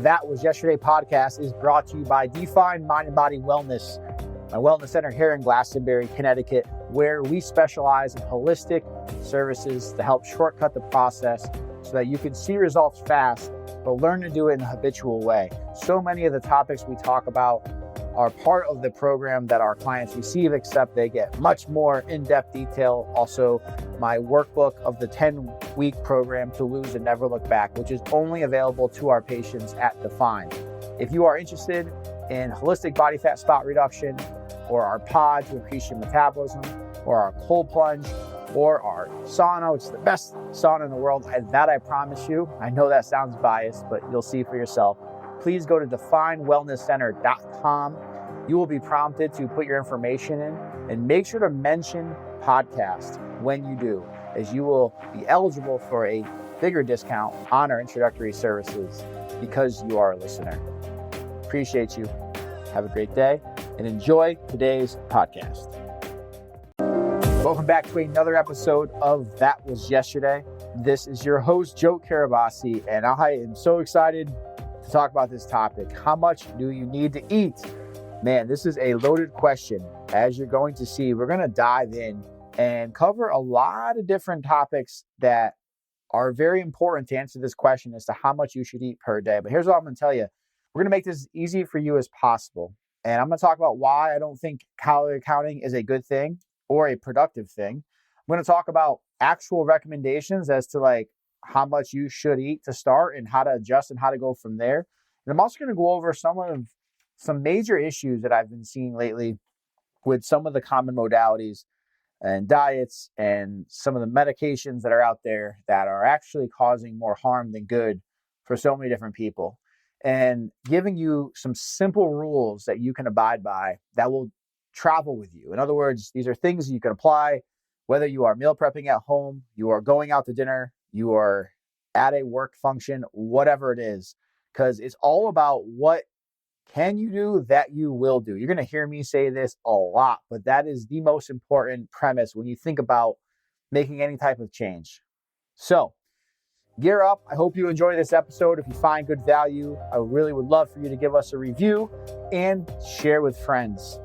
That Was Yesterday podcast is brought to you by Define Mind and Body Wellness, my wellness center here in Glastonbury, Connecticut, where we specialize in holistic services to help shortcut the process so that you can see results fast, but learn to do it in a habitual way. So many of the topics we talk about are part of the program that our clients receive, except they get much more in-depth detail. Also, my workbook of the 10-week program to lose and never look back, which is only available to our patients at Define. If you are interested in holistic body fat spot reduction, or our pod to increase your metabolism, or our cold plunge, or our sauna, which is the best sauna in the world, and that I promise you, I know that sounds biased, but you'll see for yourself. Please go to definewellnesscenter.com. You will be prompted to put your information in and make sure to mention podcast when you do, as you will be eligible for a bigger discount on our introductory services because you are a listener. Appreciate you. Have a great day and enjoy today's podcast. Welcome back to another episode of That Was Yesterday. This is your host, Joe Carabase, and I am so excited to talk about this topic. How much do you need to eat? Man, this is a loaded question. As you're going to see, we're going to dive in and cover a lot of different topics that are very important to answer this question as to how much you should eat per day. But here's what I'm going to tell you. We're going to make this as easy for you as possible. And I'm going to talk about why I don't think calorie counting is a good thing or a productive thing. I'm going to talk about actual recommendations as to how much you should eat to start and how to adjust and how to go from there. And I'm also going to go over some major issues that I've been seeing lately with some of the common modalities and diets and some of the medications that are out there that are actually causing more harm than good for so many different people, and giving you some simple rules that you can abide by that will travel with you. In other words, these are things you can apply whether you are meal prepping at home, you are going out to dinner, you are at a work function, whatever it is, because it's all about what can you do that you will do. You're going to hear me say this a lot, but that is the most important premise when you think about making any type of change. So gear up. I hope you enjoy this episode. If you find good value, I really would love for you to give us a review and share with friends.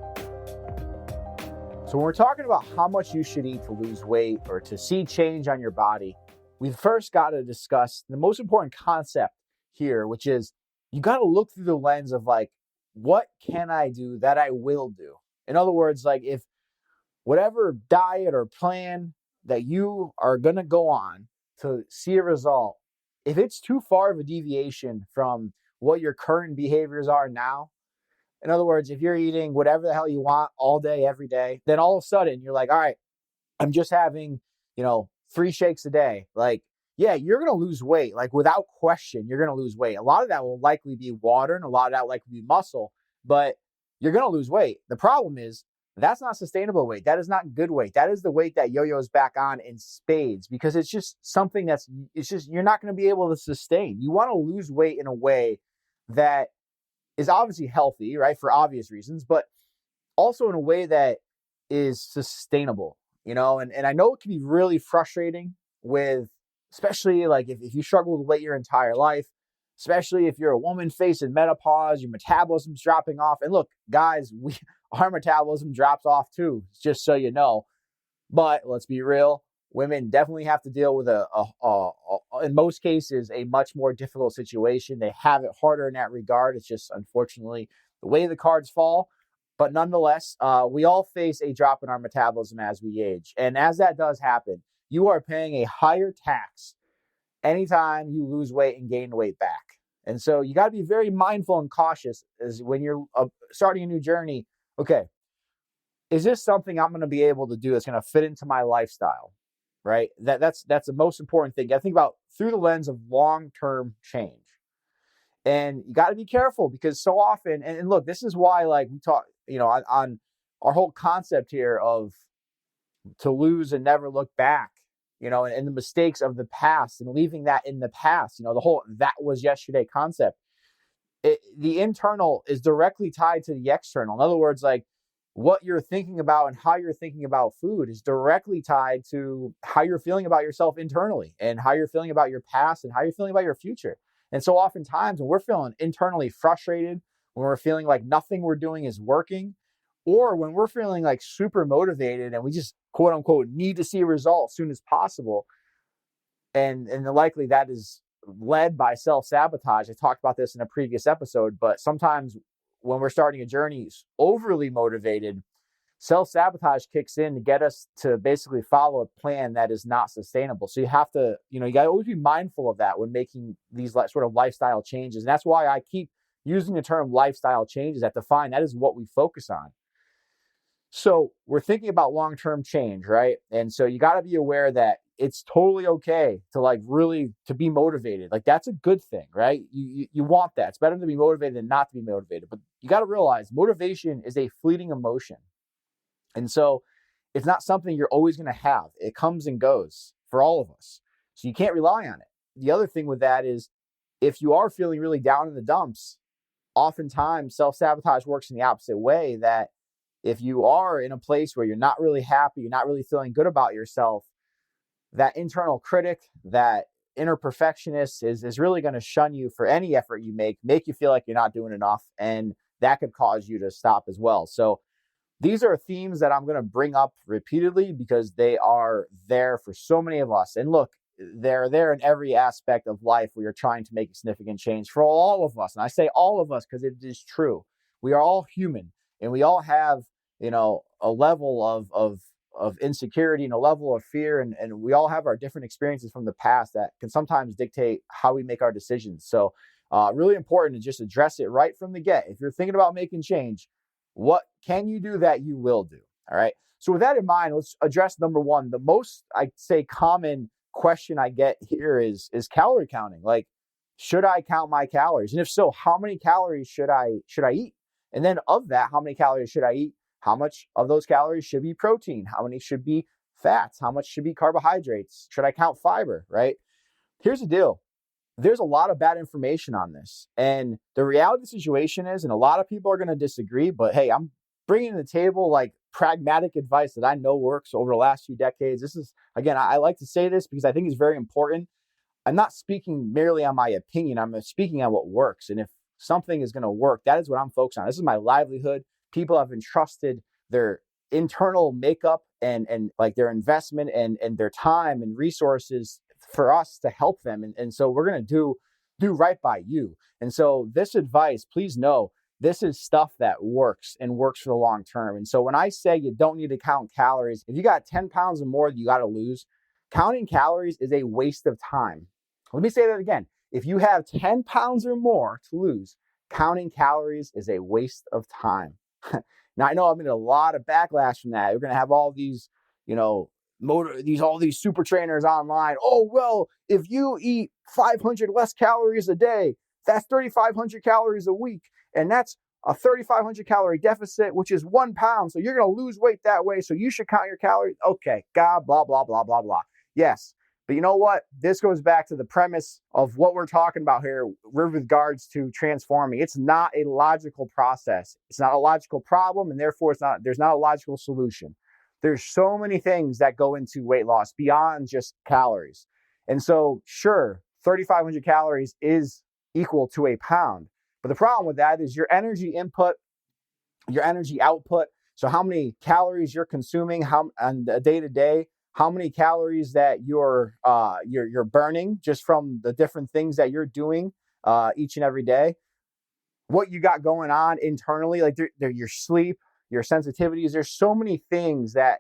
So when we're talking about how much you should eat to lose weight or to see change on your body, we've first got to discuss the most important concept here, which is you got to look through the lens of what can I do that I will do? In other words, if whatever diet or plan that you are going to go on to see a result, if it's too far of a deviation from what your current behaviors are now, in other words, if you're eating whatever the hell you want all day, every day, then all of a sudden you're like, all right, I'm just having, 3 shakes a day. Yeah, you're going to lose weight. Without question, you're going to lose weight. A lot of that will likely be water and a lot of that will likely be muscle, but you're going to lose weight. The problem is that's not sustainable weight. That is not good weight. That is the weight that yo-yos back on in spades, because it's just something you're not going to be able to sustain. You want to lose weight in a way that is obviously healthy, right? For obvious reasons, but also in a way that is sustainable, and I know it can be really frustrating especially if you struggle with weight your entire life, especially if you're a woman facing menopause, your metabolism's dropping off. And look, guys, our metabolism drops off too, just so you know. But let's be real, women definitely have to deal with in most cases, a much more difficult situation. They have it harder in that regard. It's just unfortunately the way the cards fall. But nonetheless, we all face a drop in our metabolism as we age. And as that does happen, you are paying a higher tax anytime you lose weight and gain weight back. And so you got to be very mindful and cautious as when you're starting a new journey. Okay, is this something I'm going to be able to do that's going to fit into my lifestyle, right? That's the most important thing. I think about through the lens of long-term change. And you got to be careful because so often, and look, this is why we talk, on our whole concept here of to lose and never look back, and the mistakes of the past and leaving that in the past, the whole that was yesterday concept. The internal is directly tied to the external. In other words, what you're thinking about and how you're thinking about food is directly tied to how you're feeling about yourself internally and how you're feeling about your past and how you're feeling about your future. And so oftentimes when we're feeling internally frustrated, when we're feeling like nothing we're doing is working, or when we're feeling like super motivated and we just quote unquote need to see a result as soon as possible, and likely that is led by self-sabotage. I talked about this in a previous episode, but sometimes when we're starting a journey overly motivated, self-sabotage kicks in to get us to basically follow a plan that is not sustainable. So you have to, you got to always be mindful of that when making these sort of lifestyle changes. And that's why I keep using the term lifestyle changes that define that is what we focus on. So we're thinking about long-term change, right? And so you got to be aware that it's totally okay to really to be motivated. Like that's a good thing, right? You want that. It's better to be motivated than not to be motivated. But you got to realize motivation is a fleeting emotion. And so it's not something you're always going to have. It comes and goes for all of us. So you can't rely on it. The other thing with that is if you are feeling really down in the dumps, oftentimes self-sabotage works in the opposite way, that if you are in a place where you're not really happy, you're not really feeling good about yourself, that internal critic, that inner perfectionist is really going to shun you for any effort you make you feel like you're not doing enough. And that could cause you to stop as well. So these are themes that I'm going to bring up repeatedly because they are there for so many of us. And look, they're there in every aspect of life where you're trying to make a significant change for all of us. And I say all of us because it is true. We are all human and we all have, a level of insecurity and a level of fear. And we all have our different experiences from the past that can sometimes dictate how we make our decisions. So really important to just address it right from the get. If you're thinking about making change, what can you do that you will do? All right. So with that in mind, let's address number one. The most, I'd say, common question I get here is calorie counting. Like, should I count my calories? And if so, how many calories should I eat? And then of that, how many calories should I eat? How much of those calories should be protein? How many should be fats? How much should be carbohydrates? Should I count fiber, right? Here's the deal. There's a lot of bad information on this. And the reality of the situation is, and a lot of people are going to disagree, but hey, I'm bringing to the table pragmatic advice that I know works over the last few decades. This is, again, I like to say this because I think it's very important. I'm not speaking merely on my opinion. I'm speaking on what works. And if something is going to work, that is what I'm focused on. This is my livelihood. People have entrusted their internal makeup and their investment and their time and resources for us to help them. And so we're going to do right by you. And so this advice, please know, this is stuff that works and works for the long term. And so when I say you don't need to count calories, if you got 10 pounds or more that you got to lose, counting calories is a waste of time. Let me say that again. If you have 10 pounds or more to lose, counting calories is a waste of time. Now, I know I'm getting a lot of backlash from that. We're going to have all these, all these super trainers online. Oh, well, if you eat 500 less calories a day, that's 3,500 calories a week. And that's a 3,500 calorie deficit, which is 1 pound. So you're going to lose weight that way. So you should count your calories. Okay, God, blah, blah, blah, blah, blah. Yes. But you know what? This goes back to the premise of what we're talking about here with regards to transforming. It's not a logical process. It's not a logical problem, and therefore there's not a logical solution. There's so many things that go into weight loss beyond just calories. And so, sure, 3,500 calories is equal to a pound. But the problem with that is your energy input, your energy output. So how many calories you're consuming on a day to day, how many calories that you're burning just from the different things that you're doing each and every day, what you got going on internally, like your sleep, your sensitivities. There's so many things that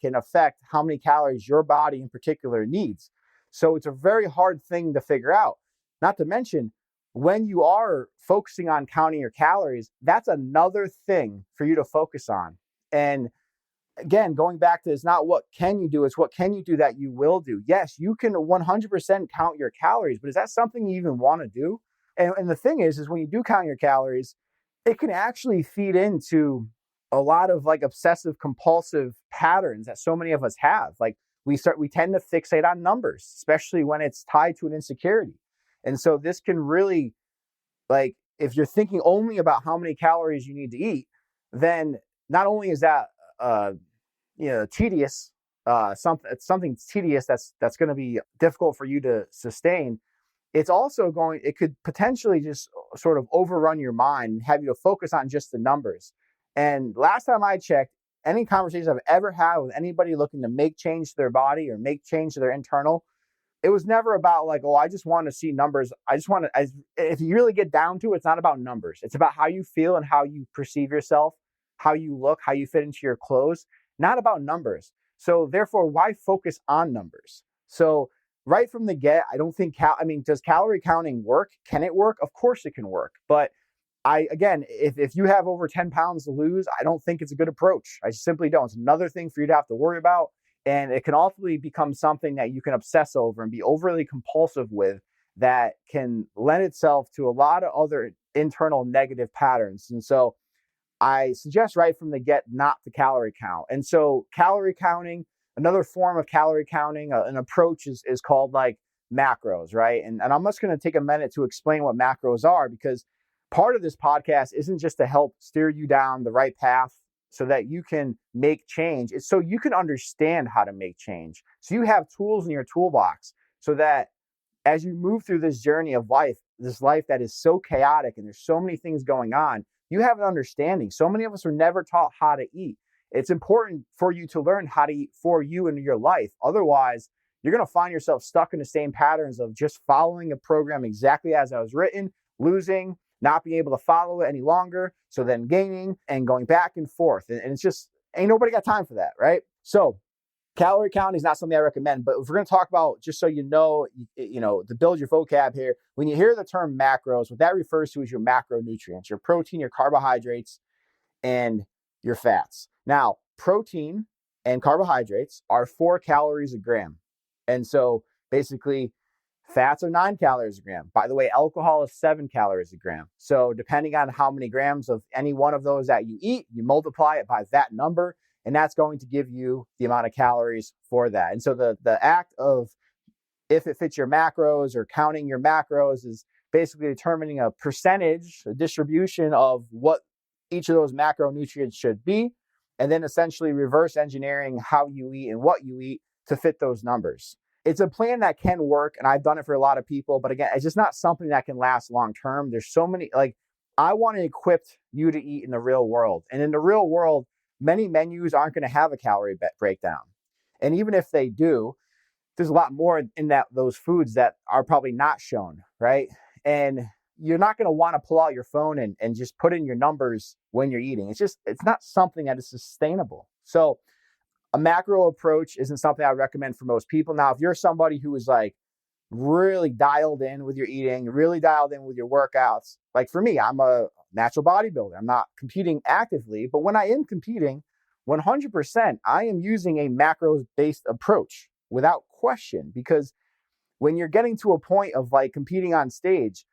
can affect how many calories your body in particular needs. So it's a very hard thing to figure out. Not to mention, when you are focusing on counting your calories, that's another thing for you to focus on. And again, going back to, it's not what can you do, it's what can you do that you will do. Yes, you can 100% count your calories, but is that something you even want to do? And the thing is when you do count your calories, it can actually feed into a lot of obsessive compulsive patterns that so many of us have. We tend to fixate on numbers, especially when it's tied to an insecurity. And so this can really, if you're thinking only about how many calories you need to eat, then not only is that tedious, something tedious that's going to be difficult for you to sustain. it could potentially just sort of overrun your mind and have you to focus on just the numbers. And last time I checked, any conversations I've ever had with anybody looking to make change to their body or make change to their internal, it was never about like, oh, I just want to see numbers. If you really get down to it, it's not about numbers. It's about how you feel and how you perceive yourself, how you look, how you fit into your clothes, not about numbers. So therefore, why focus on numbers? So right from the get, I don't think, does calorie counting work? Can it work? Of course it can work. But if you have over 10 pounds to lose, I don't think it's a good approach. I simply don't. It's another thing for you to have to worry about. And it can ultimately become something that you can obsess over and be overly compulsive with that can lend itself to a lot of other internal negative patterns. And so I suggest right from the get not to calorie count. And so calorie counting, another form of calorie counting, an approach is called like macros, right? And I'm just going to take a minute to explain what macros are, because part of this podcast isn't just to help steer you down the right path so that you can make change. It's so you can understand how to make change. So you have tools in your toolbox so that as you move through this journey of life, this life that is so chaotic and there's so many things going on, you have an understanding. So many of us are never taught how to eat. It's important for you to learn how to eat for you in your life. Otherwise, you're going to find yourself stuck in the same patterns of just following a program exactly as I was written, losing, not being able to follow it any longer, so then gaining and going back and forth. And it's just, ain't nobody got time for that, right? So calorie counting is not something I recommend, but if we're going to talk about, just so you know, to build your vocab here, when you hear the term macros, what that refers to is your macronutrients, your protein, your carbohydrates, and your fats. Now, protein and carbohydrates are 4 calories a gram. And so basically, fats are 9 calories a gram. By the way, alcohol is 7 calories a gram. So depending on how many grams of any one of those that you eat, you multiply it by that number, and that's going to give you the amount of calories for that. And so the act of, if it fits your macros or counting your macros, is basically determining a percentage, a distribution of what each of those macronutrients should be, and then essentially reverse engineering how you eat and what you eat to fit those numbers. It's a plan that can work, and I've done it for a lot of people, but again, it's just not something that can last long term. There's so many, I want to equip you to eat in the real world. And in the real world, many menus aren't going to have a calorie breakdown. And even if they do, there's a lot more in those foods that are probably not shown, right? And you're not going to want to pull out your phone and just put in your numbers when you're eating. It's not something that is sustainable. So a macro approach isn't something I recommend for most people. Now, if you're somebody who is like really dialed in with your eating, really dialed in with your workouts, like for me, I'm a natural bodybuilder. I'm not competing actively, but when I am competing, 100%, I am using a macros-based approach without question, because when you're getting to a point of like competing on stage,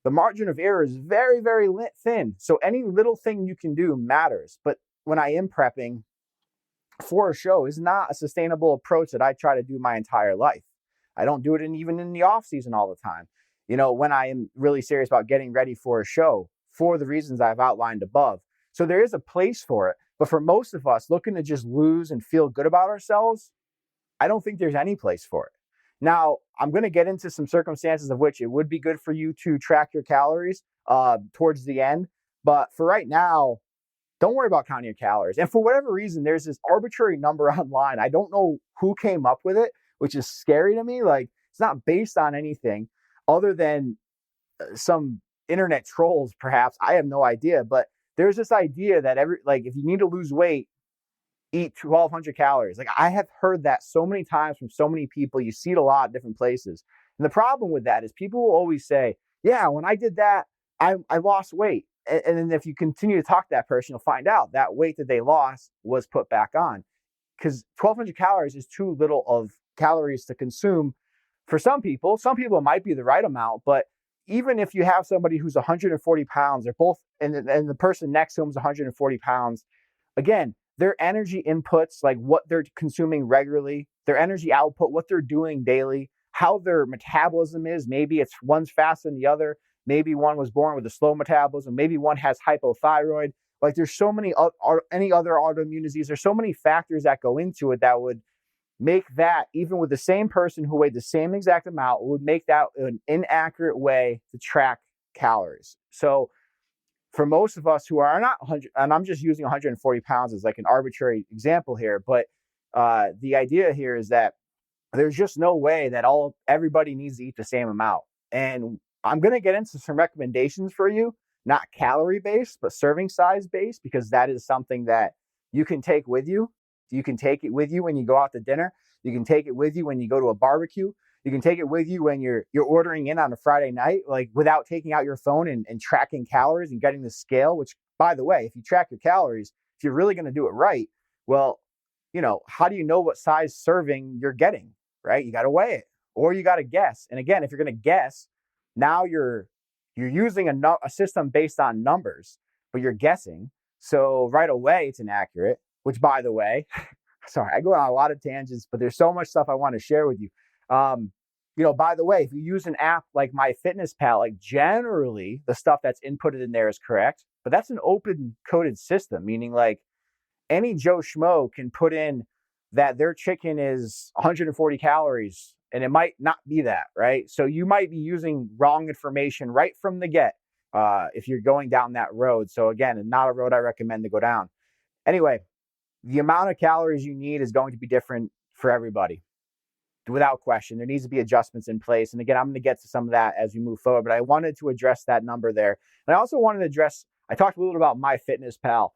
the margin of error is very, very thin. So any little thing you can do matters. But when I am prepping for a show is not a sustainable approach that I try to do my entire life. I don't do it even in the off season all the time. When I am really serious about getting ready for a show for the reasons I've outlined above. So there is a place for it. But for most of us looking to just lose and feel good about ourselves, I don't think there's any place for it. Now, I'm going to get into some circumstances of which it would be good for you to track your calories towards the end. But for right now, don't worry about counting your calories. And for whatever reason, there's this arbitrary number online. I don't know who came up with it, which is scary to me. Like, it's not based on anything other than some internet trolls, perhaps. I have no idea. But there's this idea that if you need to lose weight, eat 1,200 calories. Like, I have heard that so many times from so many people. You see it a lot in different places. And the problem with that is people will always say, yeah, when I did that, I lost weight. And then if you continue to talk to that person, you'll find out that weight that they lost was put back on, because 1,200 calories is too little of calories to consume for some people. Some people it might be the right amount, but even if you have somebody who's 140 pounds, they're both, and the person next to them is 140 pounds, again, their energy inputs, like what they're consuming regularly, their energy output, what they're doing daily, how their metabolism is. Maybe it's one's faster than the other. Maybe one was born with a slow metabolism. Maybe one has hypothyroid. Like, there's so many any other autoimmune disease. There's so many factors that go into it that would make that, even with the same person who weighed the same exact amount, would make that an inaccurate way to track calories. So for most of us who are not 100, and I'm just using 140 pounds as like an arbitrary example here, but the idea here is that there's just no way that everybody needs to eat the same amount. And I'm going to get into some recommendations for you, not calorie based, but serving size based, because that is something that you can take with you. You can take it with you when you go out to dinner. You can take it with you when you go to a barbecue. You can take it with you when you're ordering in on a Friday night, like without taking out your phone and tracking calories and getting the scale, which, by the way, if you track your calories, if you're really going to do it right, well, how do you know what size serving you're getting, right? You got to weigh it, or you got to guess. And again, if you're going to guess, now you're using a system based on numbers, but you're guessing. So right away, it's inaccurate, which, by the way, sorry, I go on a lot of tangents, but there's so much stuff I want to share with you. By the way, if you use an app like MyFitnessPal, like generally the stuff that's inputted in there is correct, but that's an open coded system, meaning like any Joe Schmo can put in that their chicken is 140 calories, and it might not be that, right? So you might be using wrong information right from the get if you're going down that road. So again, not a road I recommend to go down. Anyway, the amount of calories you need is going to be different for everybody, without question. There needs to be adjustments in place. And again, I'm going to get to some of that as we move forward, but I wanted to address that number there. And I also wanted to I talked a little bit about MyFitnessPal.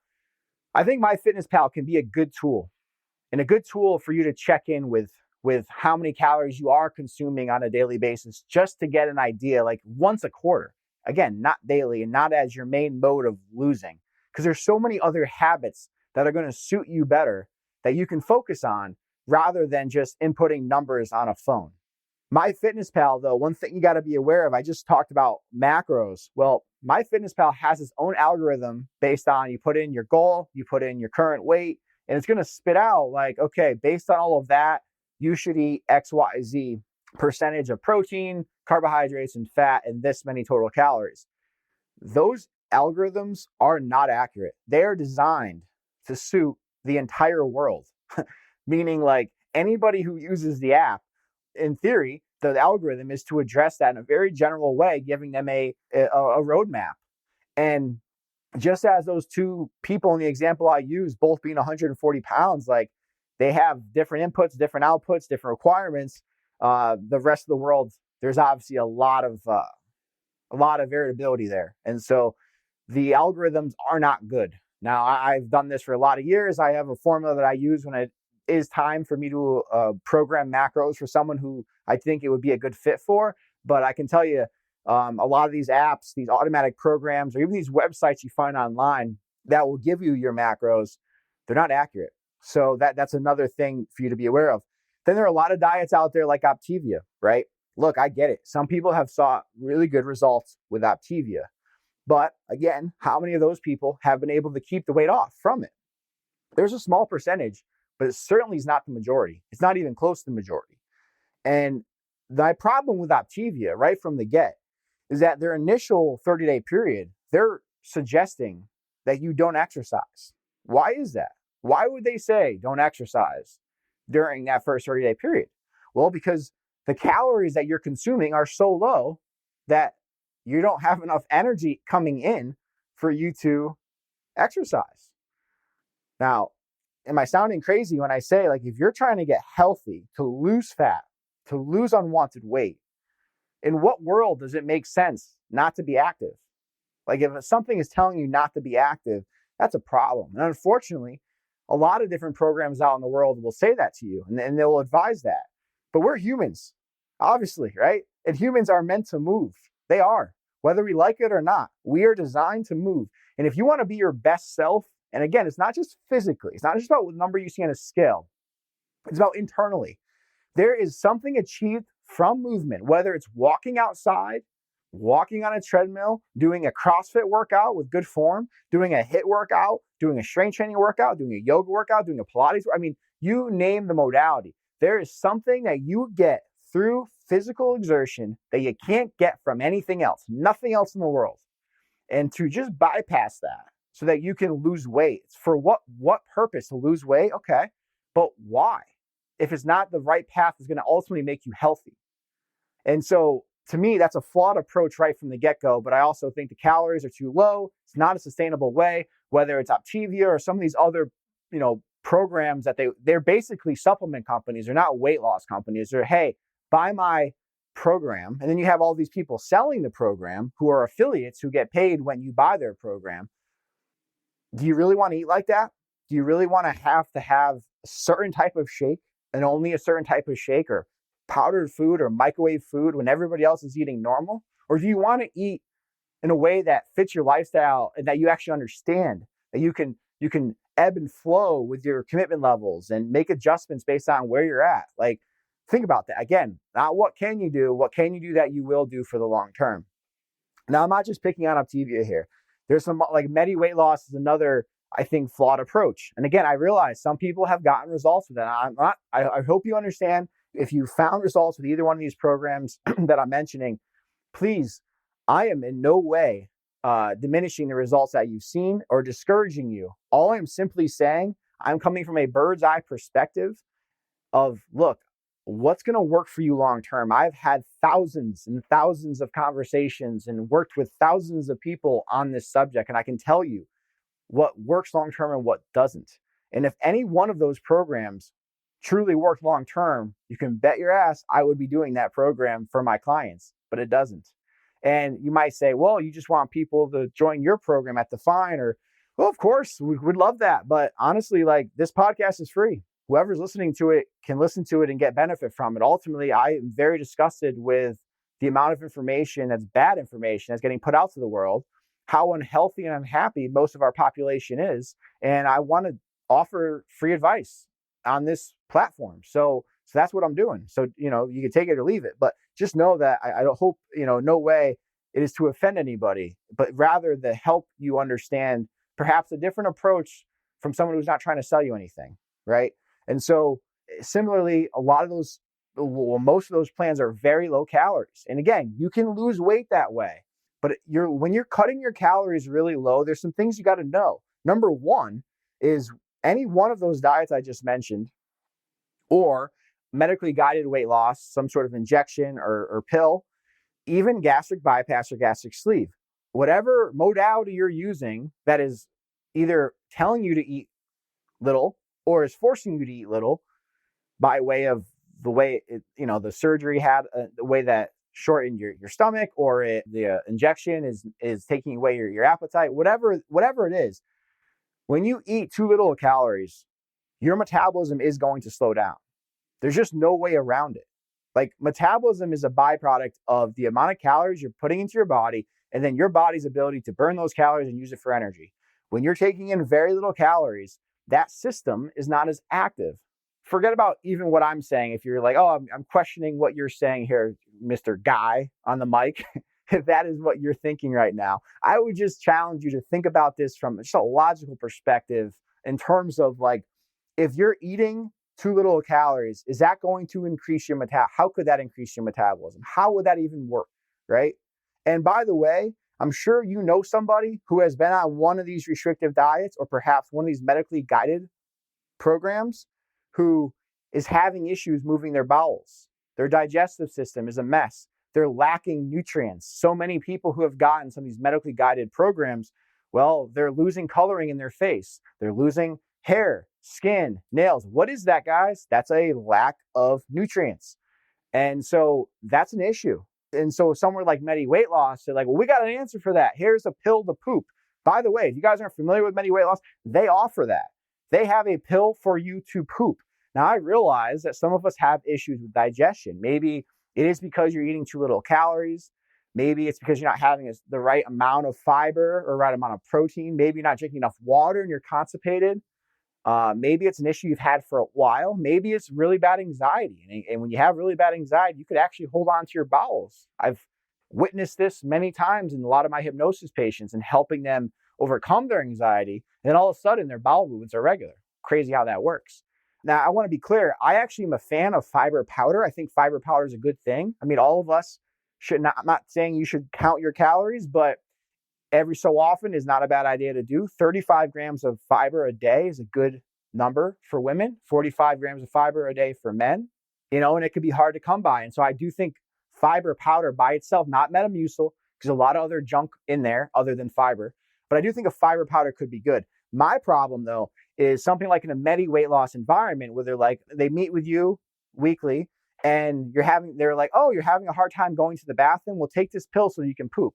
I think MyFitnessPal can be a good tool, and a good tool for you to check in with how many calories you are consuming on a daily basis, just to get an idea, like once a quarter. Again, not daily and not as your main mode of losing, because there's so many other habits that are going to suit you better that you can focus on rather than just inputting numbers on a phone. MyFitnessPal, though, one thing you got to be aware of, I just talked about macros. Well, MyFitnessPal has its own algorithm based on, you put in your goal, you put in your current weight, and it's going to spit out like, okay, based on all of that, you should eat XYZ percentage of protein, carbohydrates, and fat, and this many total calories. Those algorithms are not accurate. They are designed to suit the entire world, meaning like anybody who uses the app, in theory, the algorithm is to address that in a very general way, giving them a roadmap. And just as those two people in the example I used, both being 140 pounds, like they have different inputs, different outputs, different requirements. The rest of the world, there's obviously a lot of variability there. And so the algorithms are not good. Now, I've done this for a lot of years. I have a formula that I use when it is time for me to program macros for someone who I think it would be a good fit for. But I can tell you, a lot of these apps, these automatic programs, or even these websites you find online that will give you your macros, they're not accurate. So that's another thing for you to be aware of. Then there are a lot of diets out there like Optivia, right? Look, I get it. Some people have saw really good results with Optivia. But again, how many of those people have been able to keep the weight off from it? There's a small percentage, but it certainly is not the majority. It's not even close to the majority. And my problem with Optivia right from the get is that their initial 30-day period, they're suggesting that you don't exercise. Why is that? Why would they say don't exercise during that first 30-day period? Well, because the calories that you're consuming are so low that you don't have enough energy coming in for you to exercise. Now, am I sounding crazy when I say, like, if you're trying to get healthy, to lose fat, to lose unwanted weight, in what world does it make sense not to be active? Like, if something is telling you not to be active, that's a problem. And unfortunately, a lot of different programs out in the world will say that to you, and they'll advise that. But we're humans, obviously, right? And humans are meant to move. They are. Whether we like it or not, we are designed to move. And if you want to be your best self, and again, it's not just physically, it's not just about what number you see on a scale, it's about internally. There is something achieved from movement, whether it's walking outside, walking on a treadmill, doing a CrossFit workout with good form, doing a HIIT workout, doing a strength training workout, doing a yoga workout, doing a Pilates. I mean, you name the modality. There is something that you get through physical exertion that you can't get from anything else, nothing else in the world. And to just bypass that so that you can lose weight. For what purpose? To lose weight? Okay, but why? if it's not the right path that's going to ultimately make you healthy. And so to me, that's a flawed approach right from the get-go. But I also think the calories are too low. It's not a sustainable way, whether it's Optivia or some of these other, programs that they're basically supplement companies. They're not weight loss companies. They're, hey, buy my program. And then you have all these people selling the program who are affiliates who get paid when you buy their program. Do you really want to eat like that? Do you really want to have a certain type of shake and only a certain type of shake, or powdered food or microwave food when everybody else is eating normal? Or do you want to eat in a way that fits your lifestyle and that you actually understand, that you can ebb and flow with your commitment levels and make adjustments based on where you're at? Like, think about that. Again, not what can you do that you will do for the long term. Now, I'm not just picking on Optivia here. There's some, like, Medi weight loss is another, I think, flawed approach. And again, I realize some people have gotten results with that. I hope you understand, if you found results with either one of these programs that I'm mentioning, please, I am in no way diminishing the results that you've seen or discouraging you. All I'm simply saying, I'm coming from a bird's eye perspective of, look, what's going to work for you long term? I've had thousands and thousands of conversations and worked with thousands of people on this subject, and I can tell you what works long term and what doesn't. And if any one of those programs truly worked long term, you can bet your ass I would be doing that program for my clients, but it doesn't. And you might say, well, you just want people to join your program at Define, or, well, of course, we'd love that. But honestly, like, this podcast is free. Whoever's listening to it can listen to it and get benefit from it. Ultimately, I am very disgusted with the amount of information that's bad information that's getting put out to the world, how unhealthy and unhappy most of our population is. And I want to offer free advice on this platform. So that's what I'm doing. So, you can take it or leave it, but just know that I don't hope, no way it is to offend anybody, but rather to help you understand perhaps a different approach from someone who's not trying to sell you anything, right? And so similarly, most of those plans are very low calories. And again, you can lose weight that way, but when you're cutting your calories really low, there's some things you got to know. Number one is any one of those diets I just mentioned, or medically guided weight loss, some sort of injection or pill, even gastric bypass or gastric sleeve, whatever modality you're using that is either telling you to eat little or is forcing you to eat little by way of the way the surgery had the way that shortened your stomach, or the injection is taking away your appetite, whatever it is. When you eat too little calories, your metabolism is going to slow down. There's just no way around it. Like, metabolism is a byproduct of the amount of calories you're putting into your body, and then your body's ability to burn those calories and use it for energy. When you're taking in very little calories, that system is not as active. Forget about even what I'm saying. If you're like, oh, I'm questioning what you're saying here, Mr. Guy on the mic, if that is what you're thinking right now, I would just challenge you to think about this from just a logical perspective in terms of, like, if you're eating too little calories, is that going to increase your metabolism? How could that increase your metabolism? How would that even work, right? And by the way, I'm sure you know somebody who has been on one of these restrictive diets, or perhaps one of these medically guided programs, who is having issues moving their bowels. Their digestive system is a mess. They're lacking nutrients. So many people who have gotten some of these medically guided programs, well, they're losing coloring in their face. They're losing hair, skin, nails. What is that, guys? That's a lack of nutrients. And so that's an issue. And so somewhere like Medi weight loss, they're like, well, we got an answer for that. Here's a pill to poop. By the way, if you guys aren't familiar with Medi weight loss, they offer that. They have a pill for you to poop. Now, I realize that some of us have issues with digestion. Maybe it is because you're eating too little calories. Maybe it's because you're not having the right amount of fiber or right amount of protein. Maybe you're not drinking enough water and you're constipated. Maybe it's an issue you've had for a while. Maybe it's really bad anxiety. And when you have really bad anxiety, you could actually hold on to your bowels. I've witnessed this many times in a lot of my hypnosis patients and helping them overcome their anxiety. And then all of a sudden, their bowel movements are regular. Crazy how that works. Now, I want to be clear. I actually am a fan of fiber powder. I think fiber powder is a good thing. I mean, all of us should not, I'm not saying you should count your calories, but every so often is not a bad idea to do. 35 grams of fiber a day is a good number for women, 45 grams of fiber a day for men, and it could be hard to come by. And so I do think fiber powder by itself, not Metamucil, because a lot of other junk in there other than fiber, but I do think a fiber powder could be good. My problem though is something like in a Medi weight loss environment where they meet with you weekly and they're like, oh, you're having a hard time going to the bathroom. Well, take this pill so you can poop.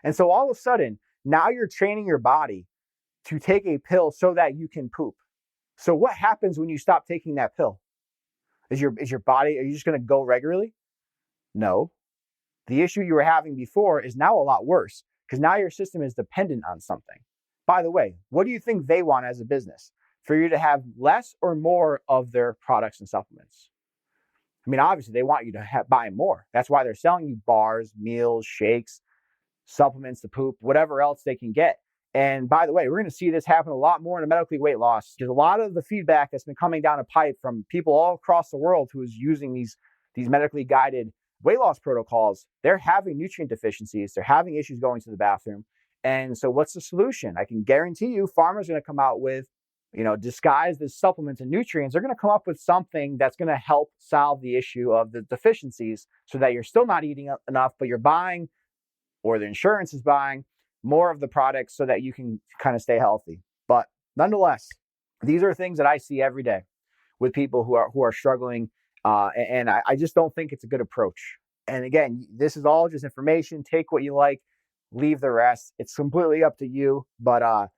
And so all of a sudden, now you're training your body to take a pill so that you can poop. So what happens when you stop taking that pill? Is your body, are you just going to go regularly? No. The issue you were having before is now a lot worse because now your system is dependent on something. By the way, what do you think they want as a business? For you to have less or more of their products and supplements? I mean, obviously they want you to buy more. That's why they're selling you bars, meals, shakes, supplements to poop, whatever else they can get. And by the way, we're going to see this happen a lot more in a medically weight loss because a lot of the feedback that's been coming down a pipe from people all across the world who is using these medically guided weight loss protocols, they're having nutrient deficiencies. They're having issues going to the bathroom. And so what's the solution? I can guarantee you pharma's going to come out with, disguised as supplements and nutrients. They're going to come up with something that's going to help solve the issue of the deficiencies so that you're still not eating enough, but you're buying, or the insurance is buying, more of the products so that you can kind of stay healthy. But nonetheless, these are things that I see every day with people who are struggling. And I just don't think it's a good approach. And again, this is all just information. Take what you like, leave the rest. It's completely up to you. But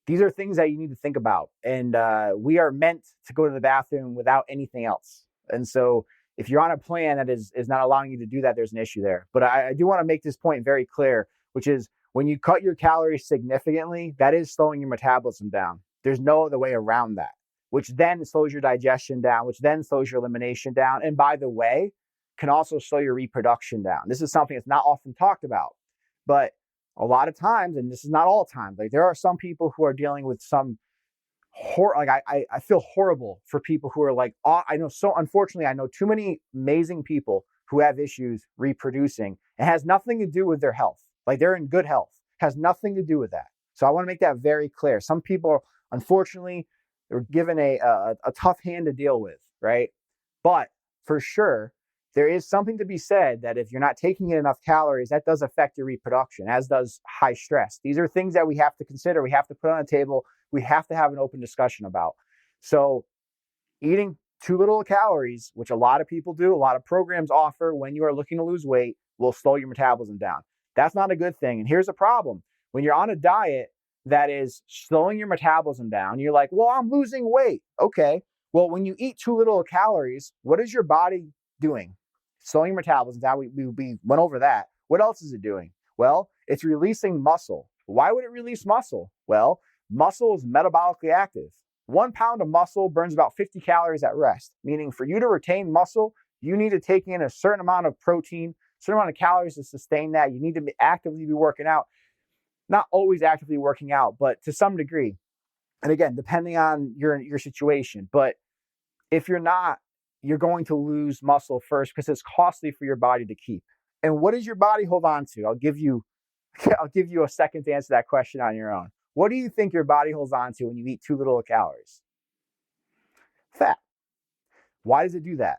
these are things that you need to think about. And we are meant to go to the bathroom without anything else. And so if you're on a plan that is not allowing you to do that, there's an issue there. But I do want to make this point very clear, which is when you cut your calories significantly, that is slowing your metabolism down. There's no other way around that, which then slows your digestion down, which then slows your elimination down. And by the way, can also slow your reproduction down. This is something that's not often talked about, but a lot of times, and this is not all times, like there are some people who are dealing with some I feel horrible for people who are like, unfortunately, I know too many amazing people who have issues reproducing. It has nothing to do with their health. Like they're in good health, has nothing to do with that. So I want to make that very clear. Some people, unfortunately, they're given a tough hand to deal with, right? But for sure, there is something to be said that if you're not taking in enough calories, that does affect your reproduction, as does high stress. These are things that we have to consider. We have to put on the table. We have to have an open discussion about. So eating too little calories, which a lot of people do, a lot of programs offer when you are looking to lose weight, will slow your metabolism down. That's not a good thing. And here's the problem. When you're on a diet that is slowing your metabolism down, you're like, well, I'm losing weight. Okay. Well, when you eat too little calories, what is your body doing? Slowing your metabolism down. We went over that. What else is it doing? Well, it's releasing muscle. Why would it release muscle? Well, muscle is metabolically active. 1 pound of muscle burns about 50 calories at rest, meaning for you to retain muscle, you need to take in a certain amount of protein, a certain amount of calories to sustain that. You need to actively be working out. Not always actively working out, but to some degree. And again, depending on your situation. But if you're not, you're going to lose muscle first because it's costly for your body to keep. And what does your body hold on to? I'll give you a second to answer that question on your own. What do you think your body holds on to when you eat too little calories? Fat. Why does it do that?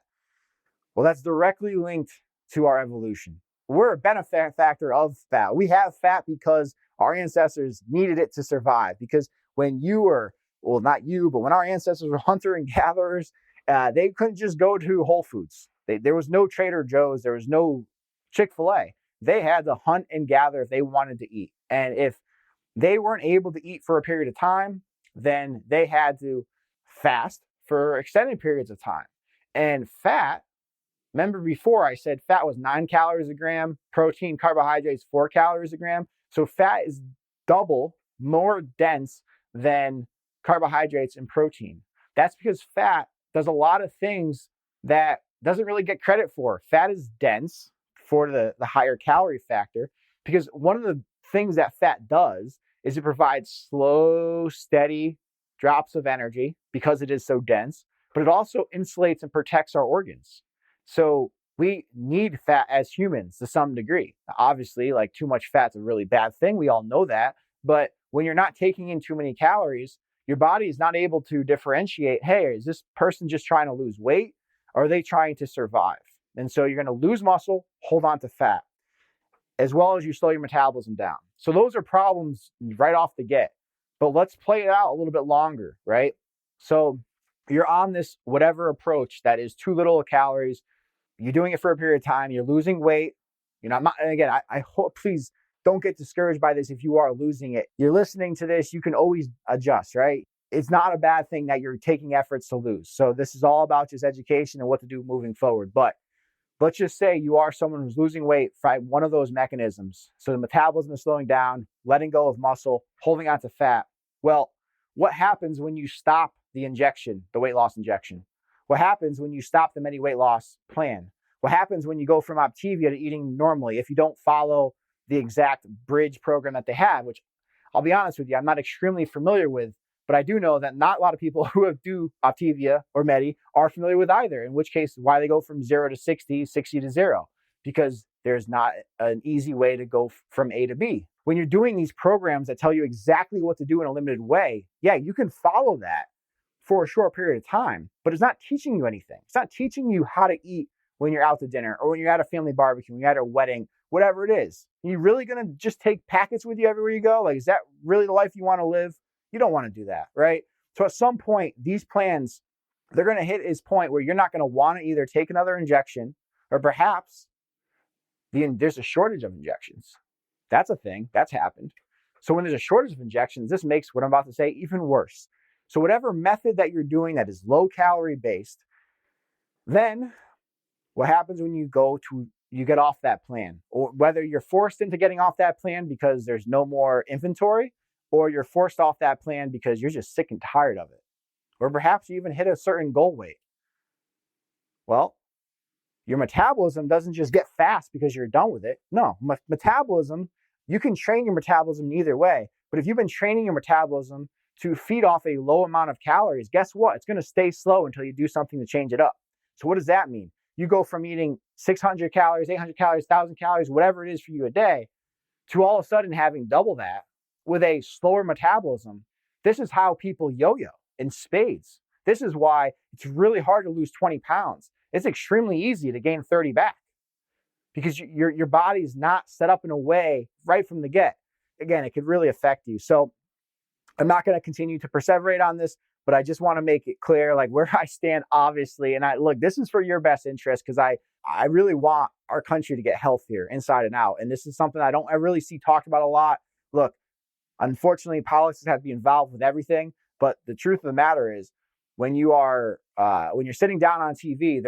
Well, that's directly linked to our evolution. We're a benefactor of fat. We have fat because our ancestors needed it to survive. Because when not you, but when our ancestors were hunter and gatherers, they couldn't just go to Whole Foods. There was no Trader Joe's. There was no Chick-fil-A. They had to hunt and gather if they wanted to eat. And if they weren't able to eat for a period of time, then they had to fast for extended periods of time. And fat, remember before I said fat was 9 calories a gram, protein, carbohydrates, 4 calories a gram. So fat is double more dense than carbohydrates and protein. That's because fat does a lot of things that doesn't really get credit for. Fat is dense for the higher calorie factor because one of the things that fat does is it provides slow, steady drops of energy because it is so dense, but it also insulates and protects our organs. So we need fat as humans to some degree. Obviously, like too much fat's a really bad thing. We all know that. But when you're not taking in too many calories, your body is not able to differentiate, hey, is this person just trying to lose weight or are they trying to survive? And so you're going to lose muscle, hold on to fat, as well as you slow your metabolism down. So those are problems right off the get. But let's play it out a little bit longer, right? So you're on this whatever approach that is too little calories. You're doing it for a period of time. You're losing weight. You're not, and again, I hope, please don't get discouraged by this if you are losing it. You're listening to this, you can always adjust, right? It's not a bad thing that you're taking efforts to lose. So this is all about just education and what to do moving forward. But let's just say you are someone who's losing weight by one of those mechanisms. So the metabolism is slowing down, letting go of muscle, holding on to fat. Well, what happens when you stop the injection, the weight loss injection? What happens when you stop the Medi weight loss plan? What happens when you go from Optavia to eating normally if you don't follow the exact bridge program that they have, which I'll be honest with you, I'm not extremely familiar with, but I do know that not a lot of people who do Optavia or Medi are familiar with either, in which case why they go from 0 to 60, 60 to 0, because there's not an easy way to go from A to B. When you're doing these programs that tell you exactly what to do in a limited way, yeah, you can follow that for a short period of time, but it's not teaching you anything. It's not teaching you how to eat when you're out to dinner or when you're at a family barbecue, when you're at a wedding, whatever it is. Are you really going to just take packets with you everywhere you go? Like, is that really the life you want to live? You don't want to do that, right? So at some point, these plans, they're going to hit this point where you're not going to want to either take another injection or perhaps there's a shortage of injections. That's a thing. That's happened. So when there's a shortage of injections, this makes what I'm about to say even worse. So whatever method that you're doing that is low calorie based, then what happens when you get off that plan, or whether you're forced into getting off that plan because there's no more inventory, or you're forced off that plan because you're just sick and tired of it, or perhaps you even hit a certain goal weight. Well, your metabolism doesn't just get fast because you're done with it. No, metabolism, you can train your metabolism either way, but if you've been training your metabolism to feed off a low amount of calories, guess what? It's going to stay slow until you do something to change it up. So what does that mean? You go from eating 600 calories, 800 calories, 1,000 calories, whatever it is for you a day, to all of a sudden having double that with a slower metabolism. This is how people yo-yo in spades. This is why it's really hard to lose 20 pounds. It's extremely easy to gain 30 back because your body is not set up in a way right from the get. Again, it could really affect you. So I'm not going to continue to perseverate on this, but I just want to make it clear, like, where I stand, obviously. And look, this is for your best interest because I really want our country to get healthier inside and out. And this is something I really see talked about a lot. Look, unfortunately, politics have to be involved with everything. But the truth of the matter is, when you're sitting down on TV,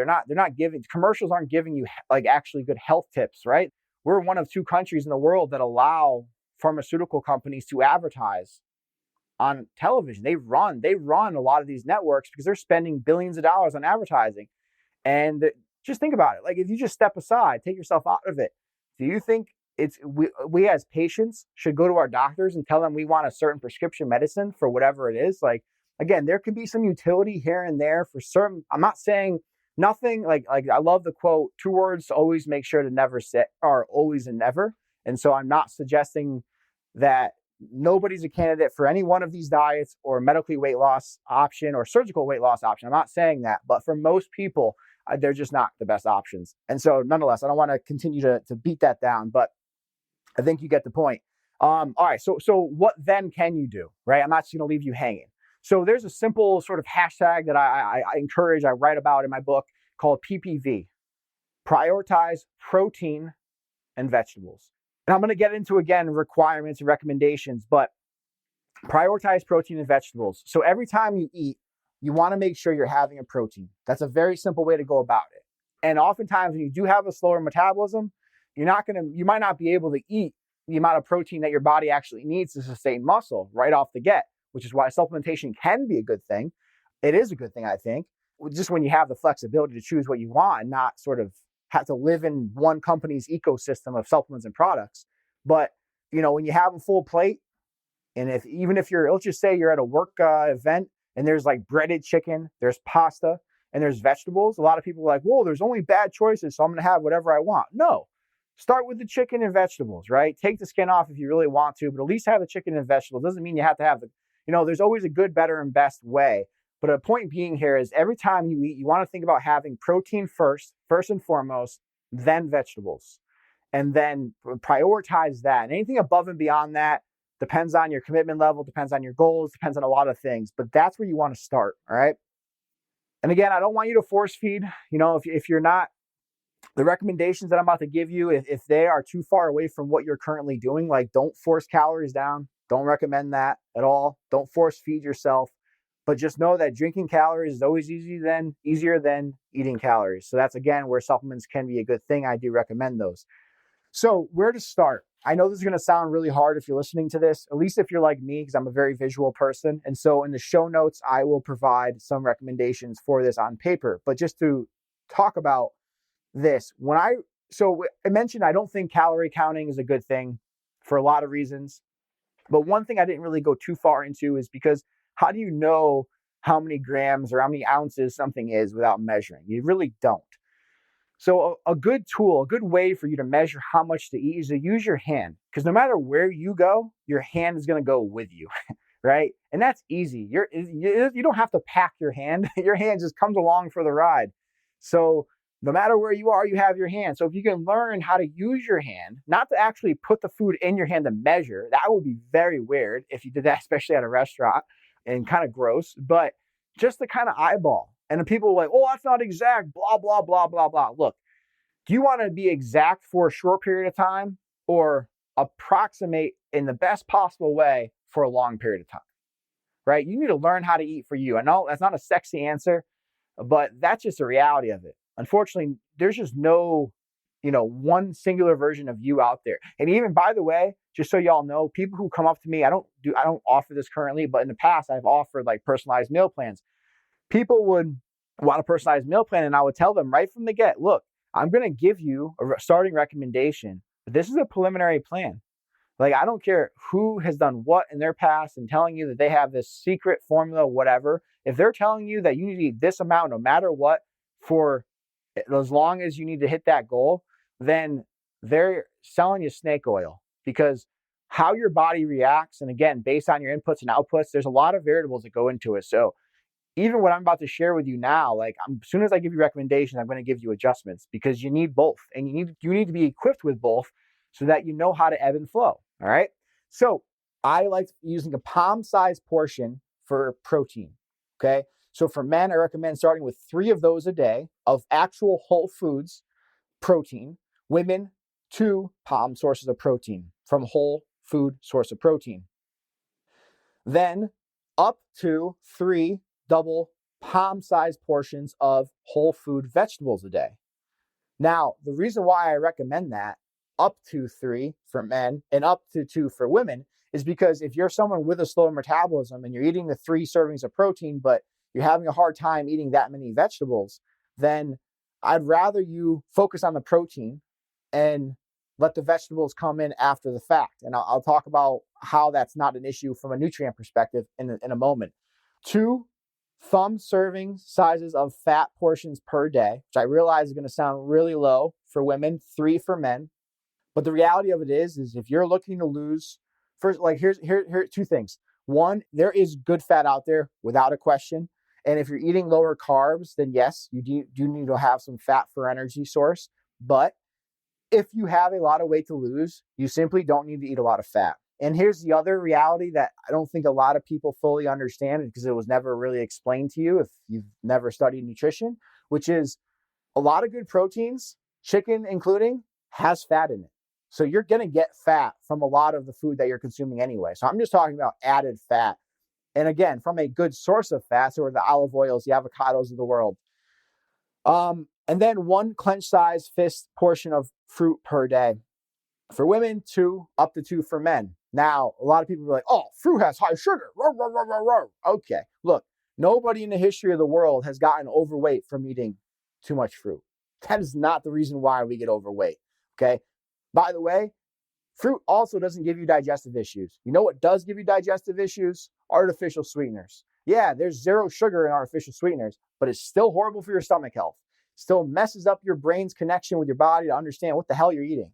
commercials aren't giving you like actually good health tips, right? We're one of 2 countries in the world that allow pharmaceutical companies to advertise on television. They run a lot of these networks because they're spending billions of dollars on advertising. And just think about it. Like, if you just step aside, take yourself out of it, do you think we as patients should go to our doctors and tell them we want a certain prescription medicine for whatever it is? Like, again, there could be some utility here and there for certain. I'm not saying nothing, like I love the quote, 2 words always make sure to never say are always and never. And so I'm not suggesting that nobody's a candidate for any one of these diets or medically weight loss option or surgical weight loss option. I'm not saying that, but for most people, they're just not the best options. And so nonetheless, I don't want to continue to beat that down, but I think you get the point. All right. So what then can you do, right? I'm not just going to leave you hanging. So there's a simple sort of hashtag that I encourage, I write about in my book called PPV, prioritize protein and vegetables. And I'm going to get into, again, requirements and recommendations, but prioritize protein and vegetables. So every time you eat, you want to make sure you're having a protein. That's a very simple way to go about it. And oftentimes when you do have a slower metabolism, you might not be able to eat the amount of protein that your body actually needs to sustain muscle right off the get, which is why supplementation can be a good thing. It is a good thing, I think, just when you have the flexibility to choose what you want and not sort of have to live in one company's ecosystem of supplements and products. But, when you have a full plate, and let's just say you're at a work event and there's like breaded chicken, there's pasta, and there's vegetables. A lot of people are like, whoa, there's only bad choices, so I'm going to have whatever I want. No, start with the chicken and vegetables, right? Take the skin off if you really want to, but at least have the chicken and vegetables. Doesn't mean you have to have there's always a good, better, and best way. But a point being here is every time you eat, you want to think about having protein first and foremost, then vegetables, and then prioritize that. And anything above and beyond that depends on your commitment level, depends on your goals, depends on a lot of things, but that's where you want to start. All right. And again, I don't want you to force feed. If you're not, the recommendations that I'm about to give you, if they are too far away from what you're currently doing, like don't force calories down. Don't recommend that at all. Don't force feed yourself. But just know that drinking calories is always easier than eating calories. So that's, again, where supplements can be a good thing. I do recommend those. So where to start? I know this is going to sound really hard if you're listening to this, at least if you're like me, because I'm a very visual person. And so in the show notes, I will provide some recommendations for this on paper. But just to talk about this, I mentioned I don't think calorie counting is a good thing for a lot of reasons. But one thing I didn't really go too far into is because how do you know how many grams or how many ounces something is without measuring? You really don't. So a good tool, a good way for you to measure how much to eat is to use your hand, because no matter where you go, your hand is going to go with you, right? And that's easy. You don't have to pack your hand. Your hand just comes along for the ride. So no matter where you are, you have your hand. So if you can learn how to use your hand, not to actually put the food in your hand to measure, that would be very weird if you did that, especially at a restaurant, and kind of gross, but just to kind of eyeball. And then people are like, oh, that's not exact, blah, blah, blah, blah, blah. Look, do you want to be exact for a short period of time or approximate in the best possible way for a long period of time, right? You need to learn how to eat for you. I know that's not a sexy answer, but that's just the reality of it. Unfortunately, there's just no, one singular version of you out there. And even, by the way, just so y'all know, people who come up to me, I don't offer this currently, but in the past I've offered like personalized meal plans. People would want a personalized meal plan, and I would tell them right from the get, look, I'm going to give you a starting recommendation, but this is a preliminary plan. Like, I don't care who has done what in their past and telling you that they have this secret formula, whatever. If they're telling you that you need to eat this amount no matter what for as long as you need to hit that goal, then they're selling you snake oil, because how your body reacts, and again, based on your inputs and outputs, there's a lot of variables that go into it. So even what I'm about to share with you now, like as soon as I give you recommendations, I'm going to give you adjustments, because you need both, and you need to be equipped with both so that you know how to ebb and flow. All right. So I like using a palm-sized portion for protein. Okay. So for men, I recommend starting with 3 of those a day of actual whole foods protein. Women, 2 palm sources of protein from whole food source of protein. Then up to 3 double palm-sized portions of whole food vegetables a day. Now, the reason why I recommend that up to 3 for men and up to 2 for women is because if you're someone with a slower metabolism and you're eating the 3 servings of protein, but you're having a hard time eating that many vegetables, then I'd rather you focus on the protein and let the vegetables come in after the fact. And I'll talk about how that's not an issue from a nutrient perspective in a moment. 2 thumb serving sizes of fat portions per day, which I realize is going to sound really low for women, 3 for men. But the reality of it is if you're looking to lose, first, like here 2 things. One, there is good fat out there without a question. And if you're eating lower carbs, then yes, you do need to have some fat for energy source. But if you have a lot of weight to lose, you simply don't need to eat a lot of fat. And here's the other reality that I don't think a lot of people fully understand, because it was never really explained to you if you've never studied nutrition, which is a lot of good proteins, chicken including, has fat in it. So you're going to get fat from a lot of the food that you're consuming anyway. So I'm just talking about added fat. And again, from a good source of fats, or the olive oils, the avocados of the world. And then 1 clenched size fist portion of fruit per day. For women, 2, up to 2 for men. Now, a lot of people are like, oh, fruit has high sugar. Roar, roar, roar, roar, roar. Okay, look, nobody in the history of the world has gotten overweight from eating too much fruit. That is not the reason why we get overweight, okay? By the way, fruit also doesn't give you digestive issues. You know what does give you digestive issues? Artificial sweeteners. Yeah, there's 0 sugar in artificial sweeteners, but it's still horrible for your stomach health. Still messes up your brain's connection with your body to understand what the hell you're eating.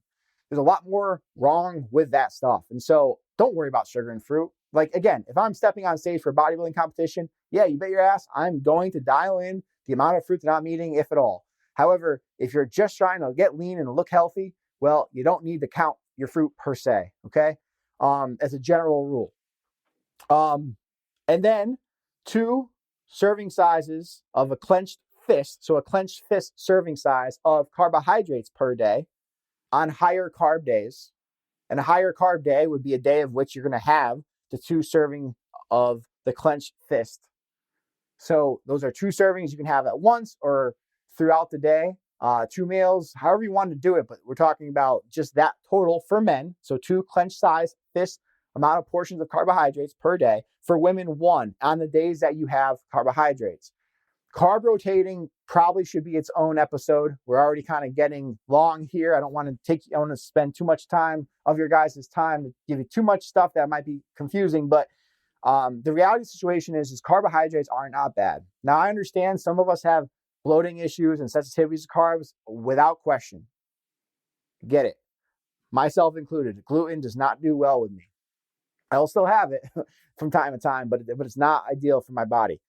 There's a lot more wrong with that stuff. And so don't worry about sugar and fruit. Like, again, if I'm stepping on stage for a bodybuilding competition, yeah, you bet your ass I'm going to dial in the amount of fruit that I'm eating, if at all. However, if you're just trying to get lean and look healthy, well, you don't need to count your fruit per se, okay? As a general rule. And then 2 serving sizes of a clenched fist, so a clenched fist serving size of carbohydrates per day on higher carb days. And a higher carb day would be a day of which you're going to have the 2 serving of the clenched fist. So those are 2 servings you can have at once or throughout the day, 2 meals, however you want to do it. But we're talking about just that total for men. So 2 clenched size fist amount of portions of carbohydrates per day. For women, 1 on the days that you have carbohydrates. Carb rotating probably should be its own episode. We're already kind of getting long here. I want to spend too much time of your guys' time to give you too much stuff that might be confusing. But the reality situation is carbohydrates are not bad. Now, I understand some of us have bloating issues and sensitivities to carbs without question. Get it. Myself included. Gluten does not do well with me. I'll still have it from time to time, but it's not ideal for my body.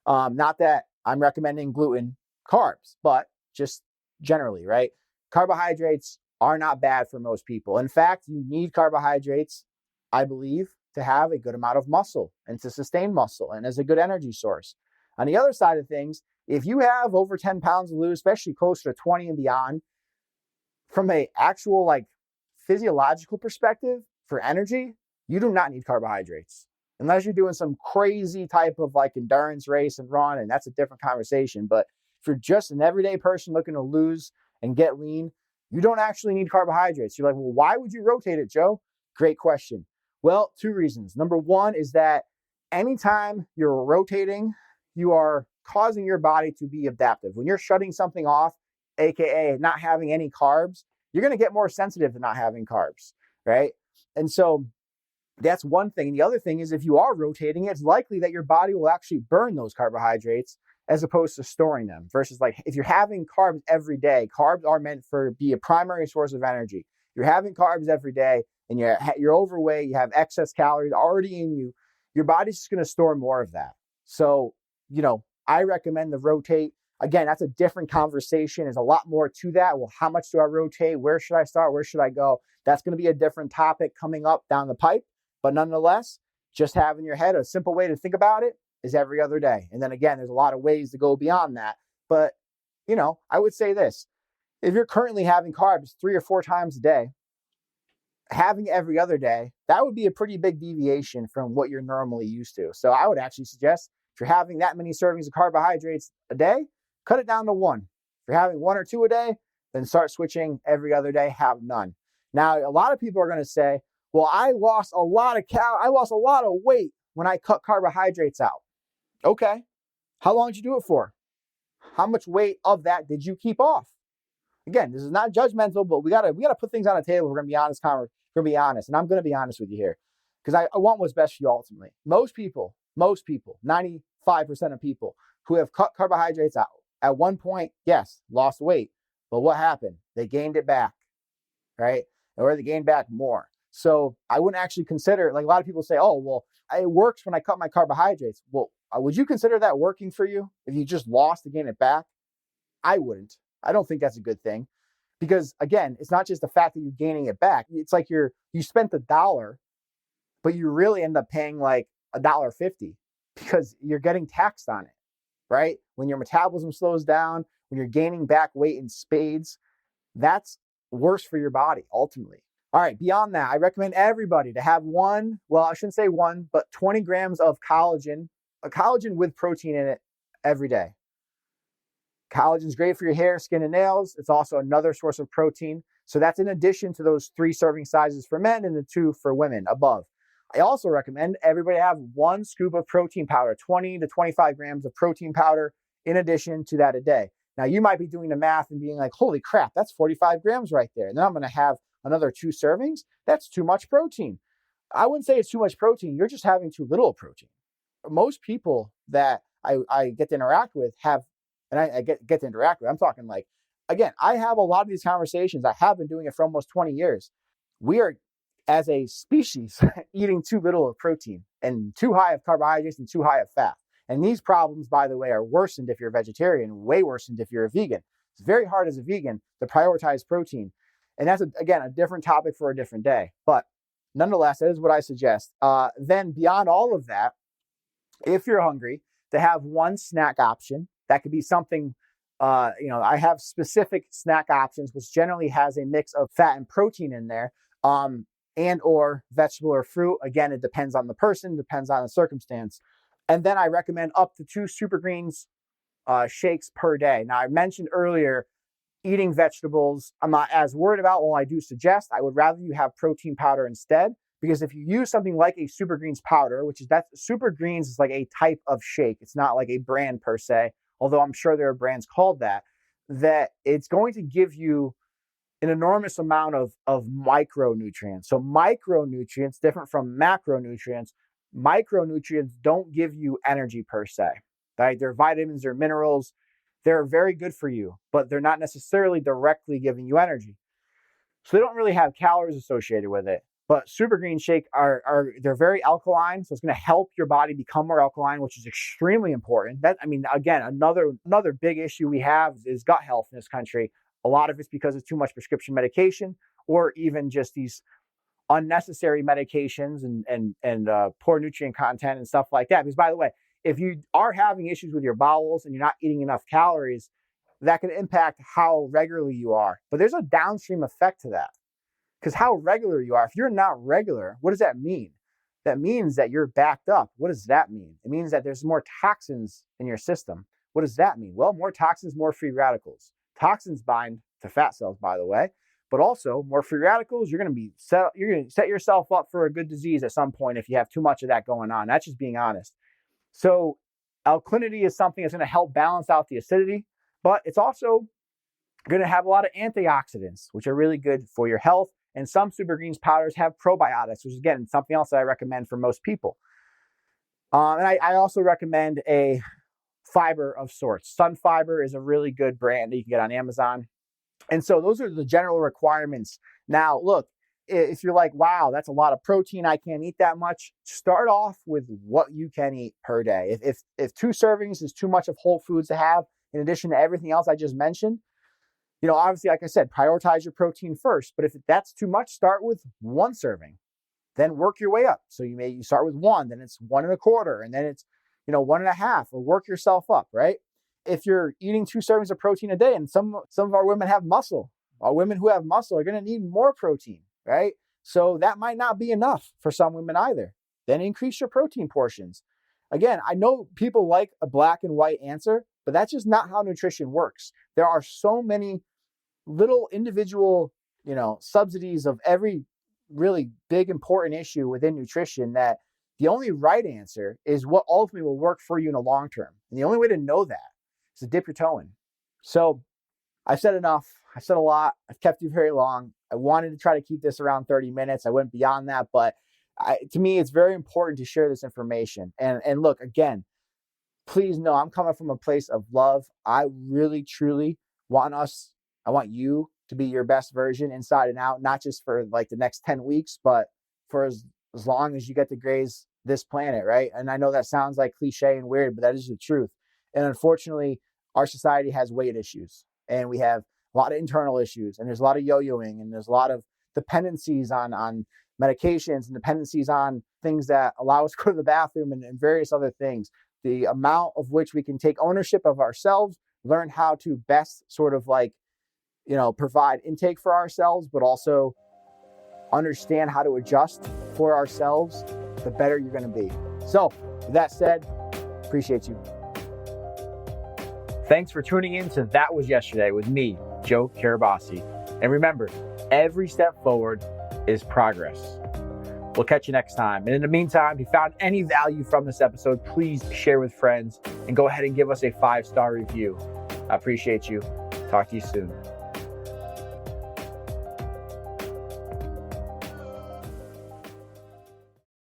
Not that I'm recommending gluten carbs, but just generally, right? Carbohydrates are not bad for most people. In fact, you need carbohydrates, I believe, to have a good amount of muscle and to sustain muscle and as a good energy source. On the other side of things, if you have over 10 pounds to lose, especially closer to 20 and beyond, from a actual like physiological perspective for energy, you do not need carbohydrates. Unless you're doing some crazy type of like endurance race and run, and that's a different conversation. But if you're just an everyday person looking to lose and get lean, you don't actually need carbohydrates. You're like, well, why would you rotate it, Joe? Great question. Well, 2 reasons. Number 1 is that anytime you're rotating, you are causing your body to be adaptive. When you're shutting something off, AKA not having any carbs, you're going to get more sensitive to not having carbs, right? And so that's one thing. And the other thing is if you are rotating, it's likely that your body will actually burn those carbohydrates as opposed to storing them versus like if you're having carbs every day, carbs are meant for be a primary source of energy. You're having carbs every day and you're overweight, you have excess calories already in you, your body's just going to store more of that. So, I recommend the rotate. Again, that's a different conversation. There's a lot more to that. Well, how much do I rotate? Where should I start? Where should I go? That's going to be a different topic coming up down the pipe. But nonetheless, just have in your head a simple way to think about it is every other day. And then again, there's a lot of ways to go beyond that. But, I would say this. If you're currently having carbs 3 or 4 times a day, having every other day, that would be a pretty big deviation from what you're normally used to. So I would actually suggest if you're having that many servings of carbohydrates a day, cut it down to 1. If you're having 1 or 2 a day, then start switching every other day, have none. Now, a lot of people are going to say, well, I lost a lot of weight when I cut carbohydrates out. Okay. How long did you do it for? How much weight of that did you keep off? Again, this is not judgmental, but we gotta put things on the table. We're gonna be honest, and I'm gonna be honest with you here because I want what's best for you ultimately. Most people, 95% of people who have cut carbohydrates out at one point, yes, lost weight, but what happened? They gained it back, right? Or they gained back more. So I wouldn't actually consider, like a lot of people say, oh, well, it works when I cut my carbohydrates. Well, would you consider that working for you if you just lost to gain it back? I wouldn't. I don't think that's a good thing because again, it's not just the fact that you're gaining it back. It's like you spent $1, but you really end up paying like $1.50 because you're getting taxed on it, right? When your metabolism slows down, when you're gaining back weight in spades, that's worse for your body ultimately. All right, beyond that, I recommend everybody to have 1, well, I shouldn't say 1, but 20 grams of collagen, a collagen with protein in it every day. Collagen is great for your hair, skin, and nails. It's also another source of protein. So that's in addition to those 3 serving sizes for men and the 2 for women above. I also recommend everybody have 1 scoop of protein powder, 20 to 25 grams of protein powder in addition to that a day. Now, you might be doing the math and being like, holy crap, that's 45 grams right there. And then I'm going to have another 2 servings. That's too much protein. I wouldn't say it's too much protein. You're just having too little protein. Most people that I get to interact with have, and I get to interact with, I'm talking like, again, I have a lot of these conversations. I have been doing it for almost 20 years. We are as a species eating too little of protein and too high of carbohydrates and too high of fat. And these problems, by the way, are worsened if you're a vegetarian, way worsened if you're a vegan. It's very hard as a vegan to prioritize protein. And that's, again, a different topic for a different day. But nonetheless, that is what I suggest. Then beyond all of that, if you're hungry, to have one snack option. That could be something, I have specific snack options, which generally has a mix of fat and protein in there, and or vegetable or fruit. Again, it depends on the person, depends on the circumstance. And then I recommend up to 2 Super Greens shakes per day. Now, I mentioned earlier, eating vegetables, I'm not as worried about. Well, I do suggest I would rather you have protein powder instead, because if you use something like a Super Greens powder, Super Greens is like a type of shake. It's not like a brand per se, although I'm sure there are brands called that it's going to give you an enormous amount of micronutrients. So micronutrients, different from macronutrients. Micronutrients don't give you energy per se, right? They're vitamins or minerals. They're very good for you, but they're not necessarily directly giving you energy. So they don't really have calories associated with it. But Super Green Shake they're very alkaline, so it's going to help your body become more alkaline, which is extremely important. Again, another big issue we have is gut health in this country. A lot of it's because it's too much prescription medication, or even just these unnecessary medications and poor nutrient content and stuff like that. Because, by the way, if you are having issues with your bowels and you're not eating enough calories, that can impact how regularly you are. But there's a downstream effect to that. Because how regular you are, if you're not regular, what does that mean? That means that you're backed up. What does that mean? It means that there's more toxins in your system. What does that mean? Well, more toxins, more free radicals. Toxins bind to fat cells, by the way, but also more free radicals. You're going to set yourself up for a good disease at some point if you have too much of that going on. That's just being honest. So alkalinity is something that's going to help balance out the acidity, but it's also going to have a lot of antioxidants, which are really good for your health. And some Super Greens powders have probiotics, which is, again, something else that I recommend for most people. And I also recommend a fiber of sorts. Sun Fiber is a really good brand that you can get on Amazon. And so those are the general requirements. Now, look, if you're like, wow, that's a lot of protein, I can't eat that much, start off with what you can eat per day. If 2 servings is too much of whole foods to have, in addition to everything else I just mentioned, obviously, like I said, prioritize your protein first. But if that's too much, start with 1 serving, then work your way up. So you start with 1, then it's 1 1/4, and then it's 1 1/2, or work yourself up, right? If you're eating 2 servings of protein a day, and some of our women have muscle, our women who have muscle are going to need more protein, right? So that might not be enough for some women either. Then increase your protein portions. Again, I know people like a black and white answer, but that's just not how nutrition works. There are so many little individual, subsidies of every really big, important issue within nutrition that the only right answer is what ultimately will work for you in the long term. And the only way to know that is to dip your toe in. So I've said enough. I said a lot. I've kept you very long. I wanted to try to keep this around 30 minutes. I went beyond that, but to me, it's very important to share this information. And look, again, please know I'm coming from a place of love. I really, truly I want you to be your best version inside and out, not just for like the next 10 weeks, but for as long as you get to graze this planet, right? And I know that sounds like cliche and weird, but that is the truth. And unfortunately, our society has weight issues, and we have a lot of internal issues, and there's a lot of yo-yoing, and there's a lot of dependencies on medications and dependencies on things that allow us to go to the bathroom and various other things. The amount of which we can take ownership of ourselves, learn how to best sort of provide intake for ourselves, but also understand how to adjust for ourselves, the better you're going to be. So with that said, appreciate you. Thanks for tuning in to That Was Yesterday with me, Joe Carabase. And remember, every step forward is progress. We'll catch you next time. And in the meantime, if you found any value from this episode, please share with friends and go ahead and give us a 5-star review. I appreciate you. Talk to you soon.